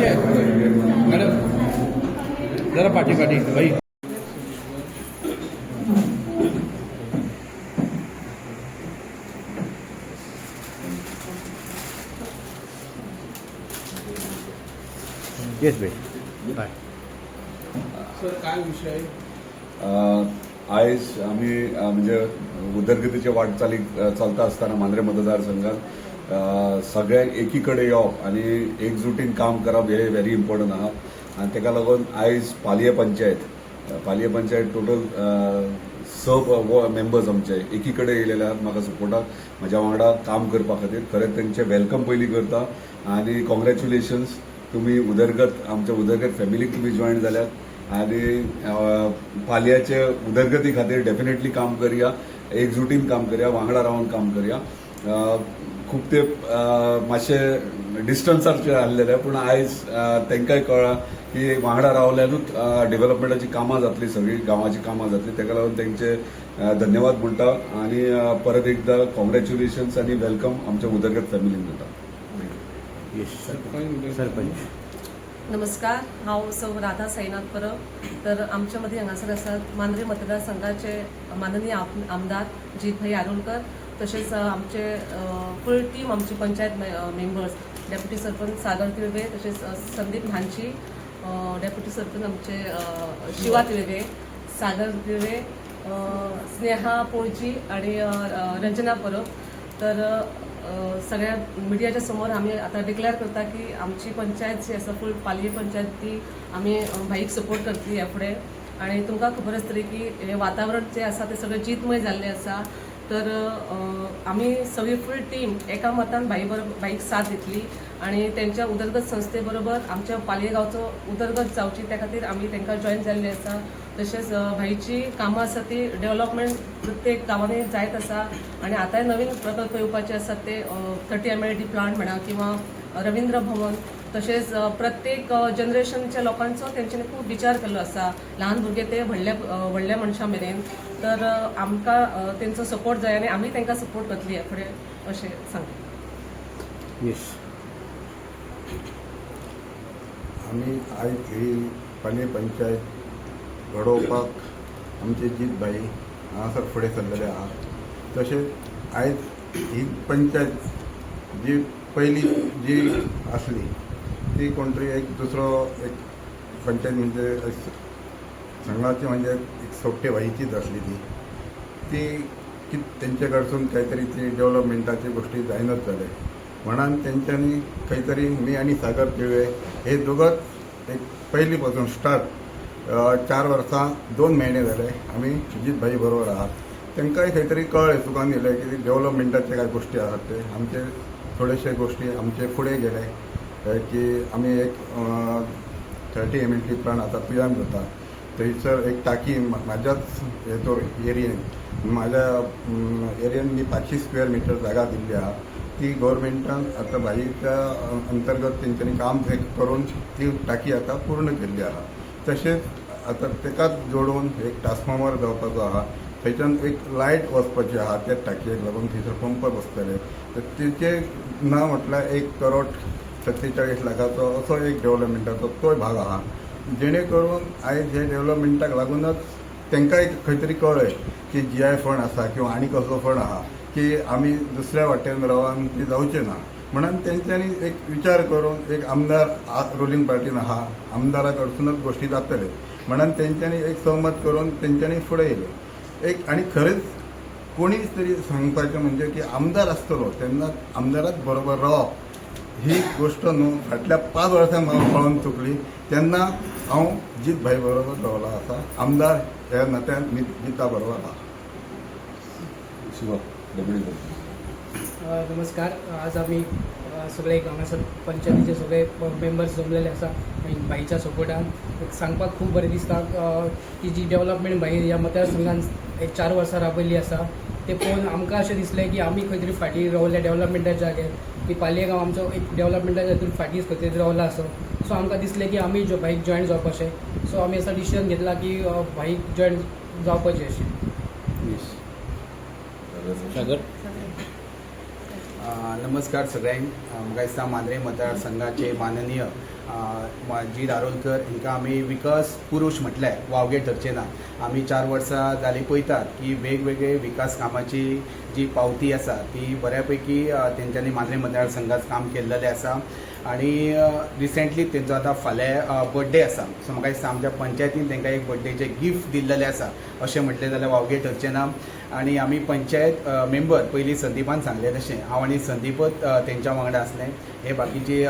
कसे आहेत मॅडम? जरा पाठी भाई. येस भाई. बाय सर, काय विषय आहे? आयज आम्ही म्हणजे उदरगतीच्या वाटचाली चलता असताना मांद्रे मतदारसंघात सगळ्यांक एकीकडे येवप आनी एकजुटीन काम करप हे व्हेरी इम्पॉर्टंट आहा. आनी ताका लागून आयज पालये पंचायत टोटल 6 मेंबर्स आमचे एकीकडे येयलेले आहात म्हाका सपोर्टाक म्हज्या वांगडा काम करपा खातीर. खरेंच तेंचे वेलकम पयलीं करता आनी कॉंग्रॅच्युलेशन्स. तुम्ही आमच्या उदरगत फॅमिलीक तुम्ही जॉईन जाल्यात आनी पालयाचे उदरगती खातीर डेफिनेटली काम करया, एकजुटीन काम करया, वांगडा रावन काम करया. खूब ते मातशे डिस्टन्साचेर आसलेले पूण आयज तांकांय कळ्ळां की वांगडा रावल्यानूच डेव्हलपमेंटाची कामां जातली, सगळी गांवाची कामां जातली. ताका लागून तांचे धन्यवाद म्हणटा आनी परत एकदा कॉंग्रॅच्युलेशन्स आनी वेलकम आमच्या उदरगत फॅमिलीन जाता. सरपंच नमस्कार. हांव सौ राधा साईनाथ परब. तर आमच्या मध्ये हांगासर आसात मांद्रे मतदारसंघाचे माननीय आमदार जीत भाई आरोलकर, तसेच आमचे फुल टीम, आमची पंचायत मेंबर्स, डेप्युटी सरपंच सागर तिळवे, तसेच संदीप भांची, डेप्युटी सरपंच आमचे शिवा तिळवे, सागर तिळवे, स्नेहा पोळजी आणि रंजना परब. तर सगळ्या मिडियाच्या समोर आम्ही आता डिक्लेअर करता की आमची पंचायत जी आसा फूल पालये पंचायत ती आम्ही भाईक सपोर्ट करतली ह्या फुडें. आणि तुमकां खबर आसतली की हे वातावरण जे आसा ते सगळें जितमय जाल्लें आसा. तर आम्ही सगळी फूल टीम एका मतान भाईक साथ दितली आणि त्यांच्या उदरगत संस्थे बरोबर आमच्या पालये गांवचो उदरगत जावची त्या खातीर आम्ही तांकां जॉईन जाल्ले आसा. तशेंच भाईची कामां आसा ती डेव्हलपमेंट प्रत्येक गांवांनी जायत आसा आणि आतांय नवीन प्रकल्प येवपाचे आसात ते 30 MLD प्लांट म्हणा किंवा रवींद्र भवन. तशेंच प्रत्येक जनरेशनच्या लोकांचो तेंच्यांनी खूब विचार केल्लो आसा, ल्हान भुरगे ते व्हडल्या मनशां मेरेन. तर आमकां तेंचो सपोर्ट जाय आनी आमी तांकां सपोर्ट करतली ह्या फुडें अशें सांगता. येस. आमी आयज ही पालये पंचायत घडोवपाक आमचे जीत भाई हांगासर फुडें सरलेले आहात. तशेंच आयज ही पंचायत जी पयली जी आसली ती कोणतरी एक दुसरो एक पंचायत म्हणजे संघाची म्हणजे एक सोपटे भाईचीच आसली ती तेंचे कडसून काहीतरी ती डेव्हलपमेंटाची गोष्टी जायनच जाले म्हणून तेंच्यांनी काहीतरी मी आणि सागर तिळवे हे दोगच एक पहिली पासून स्टार्ट 4 वर्सां 2 महिने झाले आम्ही जीत भाई बरोबर आहात. तांकांय काहीतरी कळ्ळें चुकान दिलें की डेव्हलपमेंटाचे काय गोष्टी आहात ते आमचे थोडेशे गोष्टी आमचे फुडें गेले की आम्ही एक 30 MLD प्लांट आता पिळान जाता. थंयसर एक टाकी म्हाज्याच हेतूर एरियेन म्हाज्या एरियेन मी 500 स्क्वेअर मीटर जागा दिल्ली आहा. ती गव्हर्मेंटान आता भाईच्या अंतर्गत तेंच्यांनी काम करून ती टाकी आता पूर्ण केल्ली आहा. तशेंच आता तेकाच जोडून एक ट्रान्सफॉर्मर जावपाचो आहा. थंयच्यान एक लायट वचपाची आहा त्या टाकयेक लागून थंयसर पंप बसतले. तर तेचे ना म्हटल्यार 1,47 लाखाचो असो एक डेव्हलपमेंटाचो तो भाग आहा. जेणे करून आयज हे डेव्हलपमेंटाक लागूनच तांकांय खंय तरी कळ्ळें की GI फंड आसा किंवा आनी कसलो फंड आहा की आमी दुसऱ्या वाटेन रावन ती जावचें ना म्हणून तेंच्यांनी एक विचार करून एक आमदार रुलींग पार्टीन आहा, आमदारा कडसूनच गोष्टी जातले म्हणून तेंच्यांनी एक सहमत करून तेंच्यांनी फुडें येयले. एक आनी खरेंच कोणीच तरी सांगपाचें म्हणजे की आमदार आसतलो तेन्ना आमदाराच बरोबर रावप ही गोष्ट न्हू फाटल्या 5 वर्सां म्हाका कळून चुकली. तेन्ना हांव जीत भाई बरोबर रावला आसा. आमदार ह्या नात्यान मी जिता बरोबर आहा. शिवा नमस्कार. आज आम्ही सगळे हांगासर पंचायतीचे सगळे मेंबर्स जमलेले आसा भाईच्या सपोर्टान. सांगपाक खूब बरें दिसता की जी डेव्हलपमेंट भाई ह्या मतदारसंघान एक 4 वर्सां राबयल्ली आसा ते पळोवन आमकां अशें दिसलें की आमी खंय तरी फाटीं रावल्या डेव्हलपमेंटाच्या जाग्यार की पालये गांव आमचो एक डेव्हलपमेंटाच्या हातून फाटींच खंय तरी रावला असो. सो आमकां दिसलें की आमी भाईक जॉयन जावपाचें. सो आमी असो डिसिजन घेतला की भाईक जॉयन जावपाचें अशें. सागर. नमस्कार सगळ्यांक. म्हाका दिसता मांद्रे मतदारसंघाचे माननीय जी दारोलकर हांकां आमी विकास पुरुश म्हटल्यार वावगे ठरचे ना. आमी 4 वर्सां जालीं पळयतात की वेगवेगळे विकास कामाची जी पावती आसा ती बऱ्यापैकी तेंच्यांनी मांद्रे मतदारसंघात काम केल्लेलें आसा. आनी रिसेंटली तेंचो आतां फाल्यां बर्थडे आसा, सो म्हाका दिसता आमच्या पंचायतीन तांकां एक बर्थडेचे गिफ्ट दिल्लेलें आसा अशें म्हटलें जाल्यार वावगे ठरचें ना. आनी आमी पंचायत मेंबर पयलीं संदीपान सांगलें तशें हांव आनी संदीपच तेंच्या वांगडा आसलें, हे बाकीचे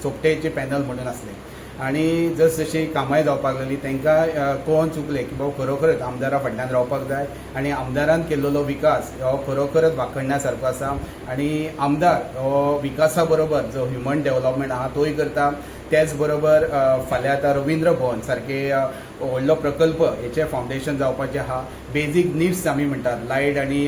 सोपटेचे पॅनल म्हणून आसलें. आनी जशी कामाय जावपाक लागली तांकां कळोवन चुकलें की बाबा खरोखरच आमदारा फाटल्यान रावपाक जाय आनी आमदारान केल्लो विकास हो खरोखरच वाखडण्या सारको आसा. आनी आमदार हो विकासा बरोबर जो ह्युमन डेव्हलपमेंट आहा तोय करता, त्याच बरोबर फाल्यां आतां रविंद्र भवन सारके व्हडलो प्रकल्प हेचे फावंडेशन जावपाचें आहा. बेजीक निड्स आमी म्हणटात, लायट आनी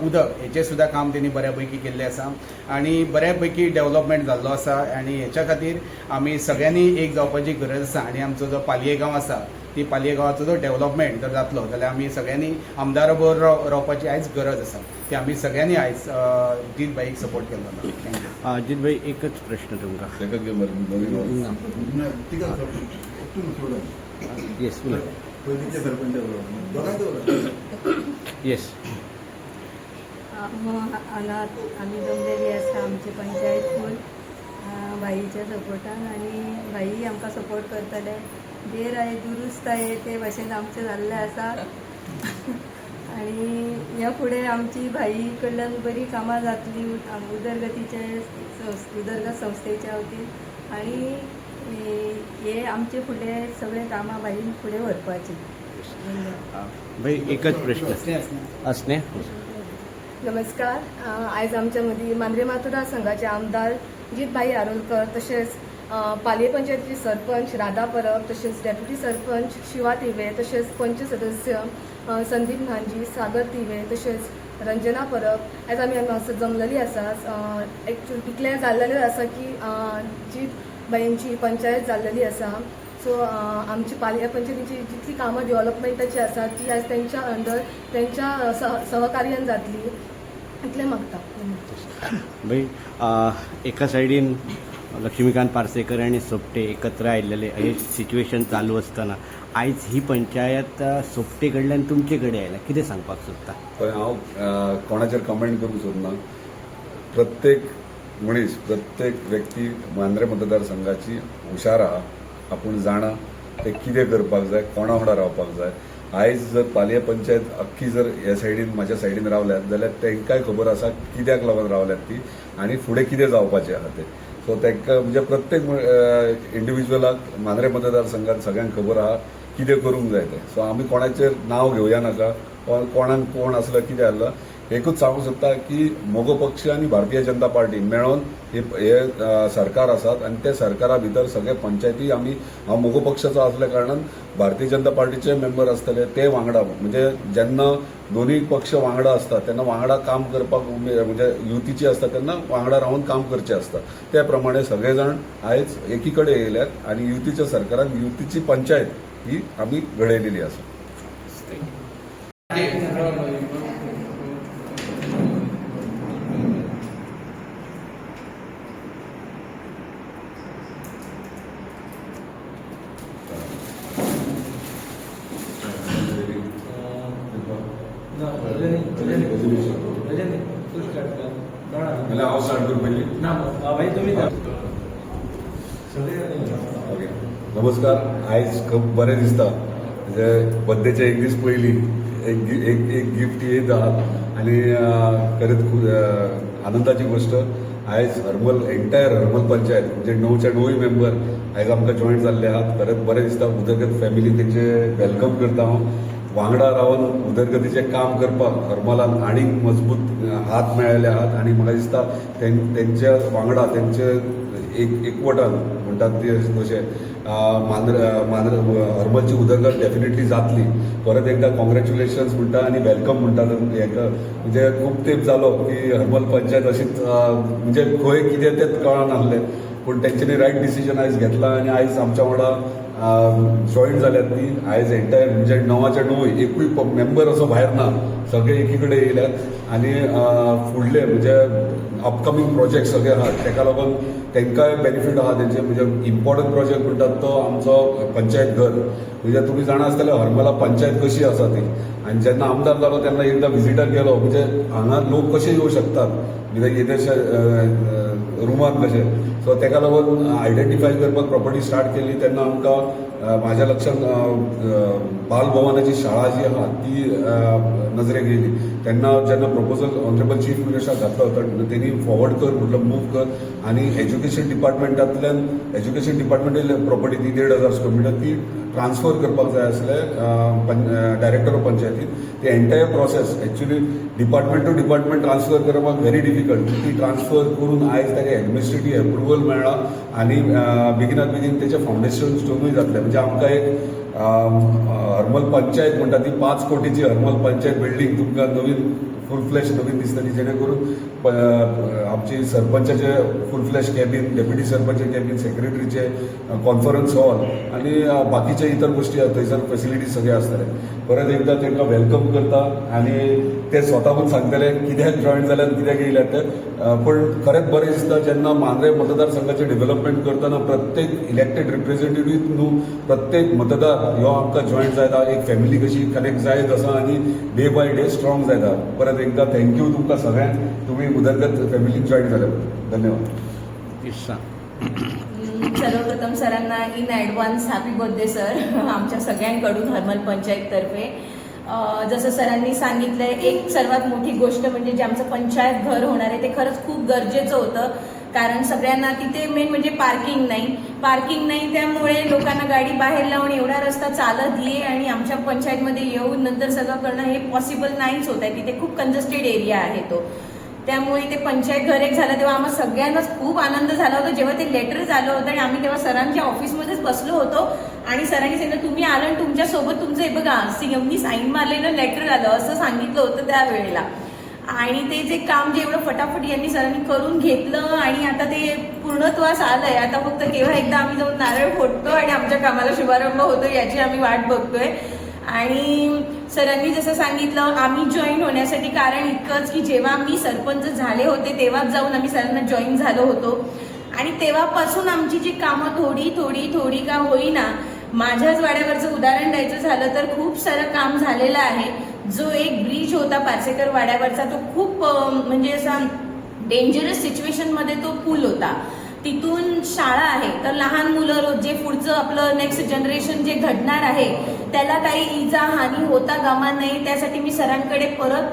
उदक हेचें सुद्दां काम तेणी बऱ्यापैकी केल्लें आसा आनी बऱ्यापैकी डेव्हलपमेंट जाल्लो आसा. आनी हेच्या खातीर आमी सगळ्यांनी एक जावपाची गरज आसा. आनी आमचो जो पालये गांव आसा ती पालये गांवाचो जो डेव्हलपमेंट जर जातलो जाल्यार आमी सगळ्यांनी आमदारा बरोबर रावपाची आयज गरज आसा. ती आमी सगळ्यांनी आयज अजित भाईक सपोर्ट केल्लो. थँक्यू. अजित भाई, एकच प्रश्न तुमकां. ताका घे मरे, नवीन येस, बोला. पयलींचे सरपंच येस. हांगा आमी जमलेली आसा आमची पंचायत भाईच्या सपोर्टान आनी भाई आमकां सपोर्ट करतले. जे दुरुस्त आहे ते भाशेन आमचे जाल्ले आसात आनी ह्या फुडें आमची भाई कडल्यान बरी कामां जातली उदरगतीचे उदरगत संस्थेच्या वतीन. आनी हे आमचे फुडें सगळे कामां भाईन फुडें व्हरपाची. भाई, एकच प्रश्न असणे. नमस्कार. आयज आमच्या मदीं मांद्रे मतदारसंघाचे आमदार अजित भाई आरोलकर, तशेंच पालये पंचायतीचे सरपंच राधा परब, तशेंच डेप्युटी सरपंच शिवा तिवे, तशेंच पंच सदस्य संदीप न्हांजी, सागर तिवे, तशेंच रंजना परब आयज आमी हांगा जमलेली आसा. एक्चुअली इतलें जाल्लेलें आसा की अजित भाईंची पंचायत जाल्लेली आसा. सो आमची पालये पंचायतीची जितली कामां डेव्हलपमेंटाची आसा ती आयज तेंच्या अंडर तेंच्या सहकार्यान जातली इतलें मागता. भाई, एका सायडीन लक्ष्मीकांत पार्सेकर आणि सोपटे एकत्र आयिल्ले हे सिच्युएशन चालू असताना आयज ही पंचायत सोपटे कडल्यान तुमचे कडेन आयला, कितें सांगपाक सोदता? पळय, हांव कोणाचेर कमेंट करूंक सोदना. प्रत्येक मनीस, प्रत्येक व्यक्ती मांद्रे मतदारसंघाची हुशार आहा, आपूण जाणा ते कितें करपाक जाय, कोणा वांगडा रावपाक जाय. आयज जर पालये पंचायत अख्खी जर ह्या सायडीन म्हाज्या सायडीन रावल्यात जाल्यार तांकांय खबर आसा कित्याक लागून रावल्यात ती आनी फुडें कितें जावपाचें आहा तें. सो तांकां म्हणजे प्रत्येक इंडिविज्युअलाक मांद्रे मतदारसंघात सगळ्यांक खबर आहा कितें करूंक जाय तें. सो आमी कोणाचेर नांव घेवया नाका, कोणाक कोण आसलो कितें आसलो. एकूच सांगूंक सोदता की मोगो पक्ष आनी भारतीय जनता पार्टी मेळोन हे सरकार आसात आनी त्या सरकारा भितर सगळे पंचायती आमी, हांव मोगो पक्षाचो आसल्या कारणान भारतीय जनता पार्टीचे मेंबर आसतले ते वांगडा, म्हणजे जेन्ना दोनूय पक्ष वांगडा आसता तेन्ना वांगडा काम करपाक म्हणजे युतीची आसता तेन्ना वांगडा रावन काम करचें आसता. त्या प्रमाणे सगळे जाण आयज एकी कडेन येयल्यात आनी युतीच्या सरकारान युतीची पंचायत ही आमी घडयलेली आसा. हांव स्टार्ट करूं पयलीं. नमस्कार. आयज खूब बरें दिसता, म्हणजे बर्थडेच्या एक दीस पयलीं एक गिफ्ट येत आहात आनी खरेंच खूब आनंदाची गोष्ट. आयज एंटायर हरमल पंचायत म्हणजे 9च्या 9 मेंबर आयज आमकां जॉयंट जाल्ले आहात. खरेंच बरें दिसता. उदरगत फॅमिली तेंचे वेलकम करता हांव. वांगडा रावन उदरगतीचें काम करपाक हरमलान आनीक मजबूत हात मेळ्ळे आहात आनी म्हाका दिसता तेंच्या वांगडा तेंचे एकवटान म्हणटात ते तशें हरमलची उदरगत डेफिनेटली जातली. परत एकदा कॉंग्रॅच्युलेशन्स म्हणटा आनी वेलकम म्हणटा. हेका म्हणजे खूब तेंप जालो की हरमल पंचायत अशीच म्हणजे खंय कितें तेंच कळनासलें, पूण तेंच्यांनी रायट डिसिजन आयज घेतला आनी आयज आमच्या वांगडा जॉईंट जाल्यात ती. आयज एंटायर म्हणजे 9च्या 9 एकूय मेंबर असो भायर ना, सगळे एकी कडेन येयल्यात आनी फुडले म्हणजे अपकमींग प्रोजेक्ट सगळे आहात ताका लागून तांकांय बेनिफीट आहा तेंचे. म्हणजे इम्पॉर्टंट प्रोजेक्ट म्हणटात तो आमचो पंचायत घर. म्हणजे तुमी जाणा आसतले हरमला पंचायत कशी आसा ती. आनी जेन्ना आमदार जालो तेन्ना एकदां विजिटर गेलो. म्हणजे हांगा लोक कशे येवं शकतात म्हणजे येदेशा रुमान कशे. सो ताका लागून आयडेंटिफाय करपाक प्रॉपर्टी स्टार्ट केली तेन्ना आमकां म्हाज्या लक्षांत बालभवनाची शाळा जी आहा ती नजरेक येयली. तेन्ना जेन्ना प्रपोजल ऑनरेबल चीफ मिनिस्टर घातलो तर तेणी फॉवर्ड कर म्हटलं मूव कर. आनी एज्युकेशन डिपार्टमेंटांतल्यान एज्युकेशन डिपार्टमेंटल प्रॉपर्टी ती 1,500 स्क्वेअर मिटर ती ट्रान्सफर करपाक जाय आसले डायरेक्टर ऑफ पंचायतीन. ती entire process actually department to department transfer करपाक व्हेरी डिफिकल्ट. ती ट्रान्सफर करून आयज ताका एडमिनिस्ट्रेटीव एप्रुवल मेळ्ळा आनी बेगिनात बेगीन तेचे फावंडेशन स्टोनूय जातले. म्हणजे आमकां एक हरमल पंचायत म्हणटा ती 5 कोटीची हरमल पंचायत बिल्डींग तुमकां नवीन फूल फ्लॅश नवीन दिसतली. जेणे करून आमची सरपंचाचे full flash cabin, deputy sarpanch cabin, सेक्रेटरीचे कॉन्फरन्स हॉल आनी बाकीचे इतर गोष्टी थंयसर फेसिलिटीज सगळे आसतले. परत एकदां तांकां वेलकम करता आनी ते स्वताहून सांगतले कित्याक जॉयन जाल्यात कित्याक येयल्यात ते. पण खरेंच बरें दिसता जेन्ना मांद्रे मतदारसंघाचें डेव्हलपमेंट करतना प्रत्येक इलेक्टेड रिप्रेझेंटेटिव्ह न्हू प्रत्येक मतदार ह्यो आमकां जॉयन जायता. एक फॅमिली कशी कनेक्ट जायत आसा आनी डे बाय डे स्ट्रॉंग जायता. परत एकदा थँक्यू तुमकां सगळ्यांक. तुमी उदरगत फॅमिलीक जॉईन जाले. धन्यवाद. सर्वप्रथम सरांना in advance happy birthday sir आमच्या सगळ्यांकडून हरमल पंचायततर्फे. जसं सरांनी सांगितलं एक सर्वात मोठी गोष्ट म्हणजे जे आमचं पंचायत घर होणार आहे ते खरंच खूप गरजेचं होतं. कारण सगळ्यांना तिथे मेन म्हणजे पार्किंग नाही त्यामुळे लोकांना गाडी बाहेर लावून एवढा रस्ता चालत ये आणि आमच्या पंचायतमध्ये येऊन नंतर सगळं करणं हे पॉसिबल नाहीच होत आहे. तिथे खूप कंजस्टेड एरिया आहे तो. त्यामुळे ते पंचायत घर एक झालं तेव्हा आम्हाला सगळ्यांनाच खूप आनंद झाला होता जेव्हा ते लेटर झालं होतं. आणि आम्ही तेव्हा सरांच्या ऑफिसमध्येच बसलो होतो आणि सरांनी सांगितलं तुम्ही आलं आणि तुमच्यासोबत तुमचं हे बघा मी साईन मारलेलं लेटर आलं असं सांगितलं होतं त्यावेळेला. आणि ते जे काम जे एवढं फटाफट यांनी सरांनी करून घेतलं आणि आता ते पूर्णत्वास आलंय. आता फक्त केव्हा एकदा आम्ही जाऊन नारळ फोडतो आणि आमच्या कामाला शुभारंभ होतो याची आम्ही वाट बघतोय. आणि सरांनी जसं सांगितलं आम्ही जॉईन होण्यासाठी कारण इतकंच की जेव्हा मी सरपंच झाले होते तेव्हाच जाऊन आम्ही सरांना जॉईन झालो होतो. आणि तेव्हापासून आमची जी कामं थोडी का होईना. माझ्याच वाड्यावरचं उदाहरण द्यायचं झालं तर खूप सारं काम झालेलं आहे. जो एक ब्रिज होता पारसेकर वाड्यावरचा तो खूप म्हणजे असा डेंजरस सिच्युएशनमध्ये तो पूल होता. तिथून शाळा आहे तर लहान मुलं जे पुढचं आपलं नेक्स्ट जनरेशन जे घडणार आहे त्याला काही इजा हानी होता कामा नये. त्यासाठी मी सरांकडे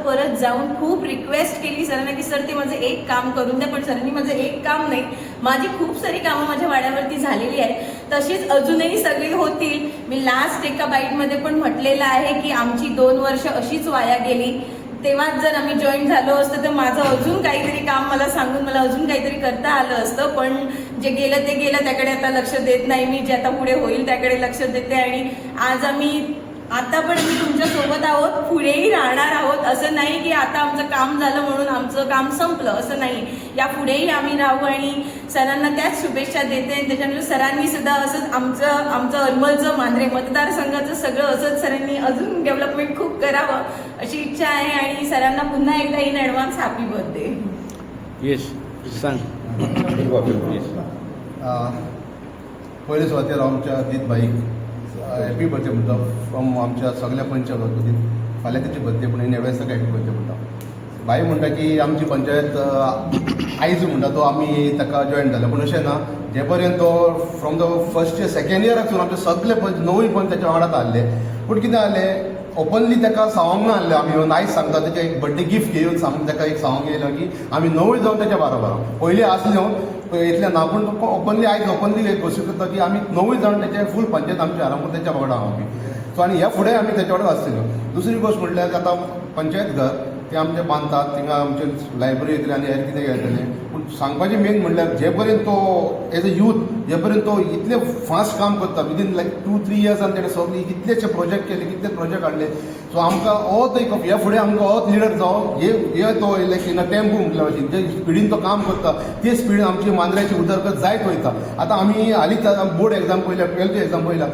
परत जाऊन खूप रिक्वेस्ट केली सरांना की सर ते माझं एक काम करून द्या. पण सरांनी माझं एक काम नाही माझी खूप सारी कामं माझ्या वाड्यावरती झालेली आहेत. तशीच अजूनही सगळी होतील. मी लास्ट एका बाईटमध्ये पण म्हटलेलं आहे की आमची 2 वर्ष अशीच वाया गेली. तेव्हाच जर आम्ही जॉईन झालो असतं तर माझं अजून काहीतरी काम मला सांगून मला अजून काहीतरी करता आलं असतं. पण जे गेलं ते गेलं त्याकडे आता लक्ष देत नाही मी. जे आता पुढे होईल त्याकडे लक्ष देते. आणि आज आता पण आम्ही तुमच्या सोबत आहोत पुढेही राहणार आहोत. असं नाही की आता आमचं काम झालं म्हणून आमचं काम संपलं असं नाही. या पुढेही आम्ही राहू आणि सरांना त्याच शुभेच्छा देते. आणि त्याच्यानंतर सरांनी सुद्धा असंच आमचं हरमलचं मांद्रे मतदारसंघाचं सगळं असंच सरांनी अजून डेव्हलपमेंट खूप करावं अशी इच्छा आहे. आणि सरांना पुन्हा एकदा in advance happy birthday. Yes सांग. पयले सुवातेर आमच्या अजीतभाईक हॅपी बर्थडे म्हणटा फ्रॉम आमच्या सगळ्या पंचायत वतीन. फाल्यां तेची बर्थडे पूण नेवेस ताका हॅपी बर्थडे म्हणटा. भाई म्हणटा की आमची पंचायत आयज म्हणटा तो आमी ताका जॉयन जाले. पूण अशें ना जे पर्यंत तो from the first year second इयरासून आमचे सगळे 9 पंच ताच्या वांगडाच आहले. पूण कितें जालें ओपनली ताका सांगोंक ना आहलें. आमी येवन आयज सांगता ताचे एक बर्थडे गिफ्ट घेवन सांगून ताका एक सांगोंक येयलो की आमी 9 जावन ताच्या बाराबर पयलीं आसल्यो इतलें ना. पूण ओपनली आयज ओपनली एक गोश्ट करता की आमी 9 जावन ताचे फूल पंचायत आमची आराम ताच्या वांगडा आमी. सो आनी ह्या फुडें आमी ताच्या वांगडा आसतल्यो. दुसरी गोश्ट म्हटल्यार आतां पंचायत घर ते आमचे बांदतात थिंगा आमचे लायब्ररी येतली आनी हेर कितें येतलें. पूण सांगपाचें मेन म्हणल्यार जे पर्यंत तो एज अ यूथ जे पर्यंत तो इतलें फास्ट काम करता विदीन लायक 2-3 इयर्सान तेणें सगळी कितलेशे प्रोजेक्ट केले कितले प्रोजेक्ट हाडले. सो आमकां होच एक ह्या फुडें आमकां होच लिडर जावं हे तो लायक इन अ टेम्पो म्हटल्या भशेन जे स्पिडीन तो काम करता ते स्पीडीन आमची मांद्र्याची उदरगत जायत वयता. आतां आमी हालींच बोर्ड एग्जाम पयल्या 12th एग्जाम पयल्या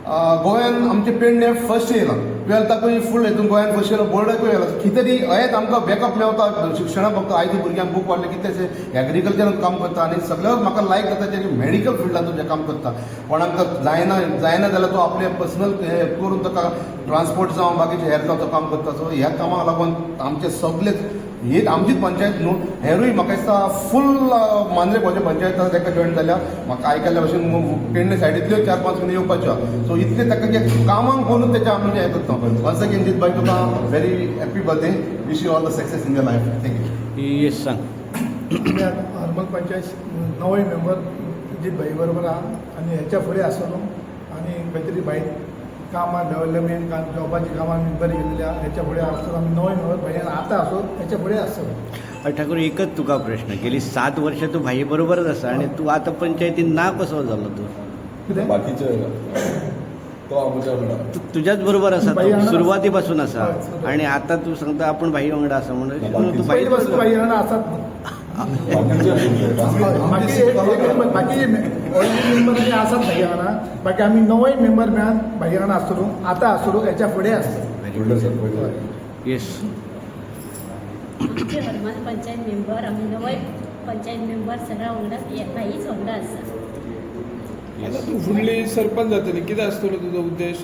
गोंयान आमचे पेडणे फर्स्ट येयला 12थाकूय फूल हितून गोंयान फर्स्ट येयला बोर्डाकूय येयला कितें तरी हेच आमकां बॅकअप मेळटा शिक्षणा फक्त आयज भुरग्यांक बूक वाडले कितें एग्रीकल्चरान काम करता आनी सगळ्यात म्हाका लायक जाता जें मेडिकल फिल्डांतून जें काम करता कोणाक जायना जाल्यार तो आपले पर्सनल हे करून ताका ट्रान्सपोर्ट जावं बाकीचे हेर जावं तो काम करता सो ह्या कामाक लागून आमचे सगळेच ही आमचीच पंचायत न्हू हेरूय म्हाका दिसता फूल मांद्रे गोंयच्या पंचायत ताका जॉयन जाल्या म्हाका आयकल्ल्या भशेन पेडणे सायडींतल्यो 4-5 कडेन येवपाच्यो सो इतले ताका जे कामांक पळोवन तेचे आमी हें करता वन्स अगेन जीत भाई तुका very happy birthday wish you all the success in your life thank you. Yes सांग. हरमल पंचायत नवय मेंबर जीत भाई बरोबर आहा आनी हेच्या फुडें आसतलो आनी खंय तरी भायर कामां डेव्हलपमेंट जॉबाची कामां आमी बरी केल्ली आहा हेच्या फुडें आसतलो आमी नवय मेंबर भाई आतां असो हेच्या फुडें आसतलो. ठाकूर एकच तुका प्रश्न गेली 7 वर्ष तू भाई बरोबरच आसा आणि तू आता पंचायतीन ना कसो जालो तू कितें बाकीचे तो आमच्या वांगडा तुझ्याच बरोबर आसा भाई तो वांगडा सुरवातीपासून आसा हय. आणि आता तू सांगता आपण भाई वांगडा आसा म्हणून तू भाई पयली पासून भाई वांगडा आसात बाकी मेंबर आसात भाई वांगडा बाकी आमी नवय मेंबर मेळून भाई वांगडा आसतलो आतां आसतलो हेच्या फुडें आसतलो. येस. आमचे हरमल पंचायत मेंबर आम्ही नवय पंचायत मेंबर सगळ्या वांगडा भाईच वांगडा आसा. आता तू फुडली सरपंच जातली कितें आसतलो तुजो उद्देश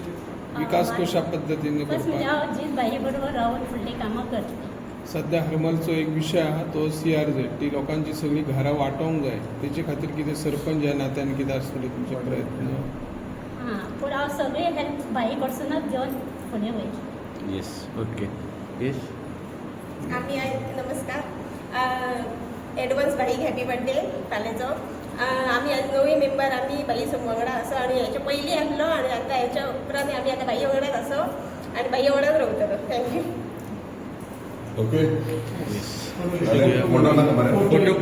विकास कशा पद्दतीन बस करपाक म्हणजे हांव जीत भाई बरोबर रावन फुडली कामां करतली. सध्या हरमलचो एक विशय आहा तो CRZ ती लोकांची सगळी घरां वांटोवंक जाय तेचे खातीर कितें सरपंच ह्या नात्यान कितें आसतले तुमचे प्रयत्न. हां पूण हांव सगळे हेल्प भाई कडसूनच घेवन फुडें वयतलें. येस. ओके. येस. आम्ही नमस्कार एडवान्स भाईक हॅपी बर्थडे फाल्यांचो. आम्ही आज नवी मेंबर आम्ही भाई वांगडा आसा आणि ह्याच्या पयलीं आसलो आणि आता ह्याच्या उपरांत आम्ही आता भाई वांगडाच आसो आणि भाई वांगडाच रावतलो. थँक्यू. ओके. फोटो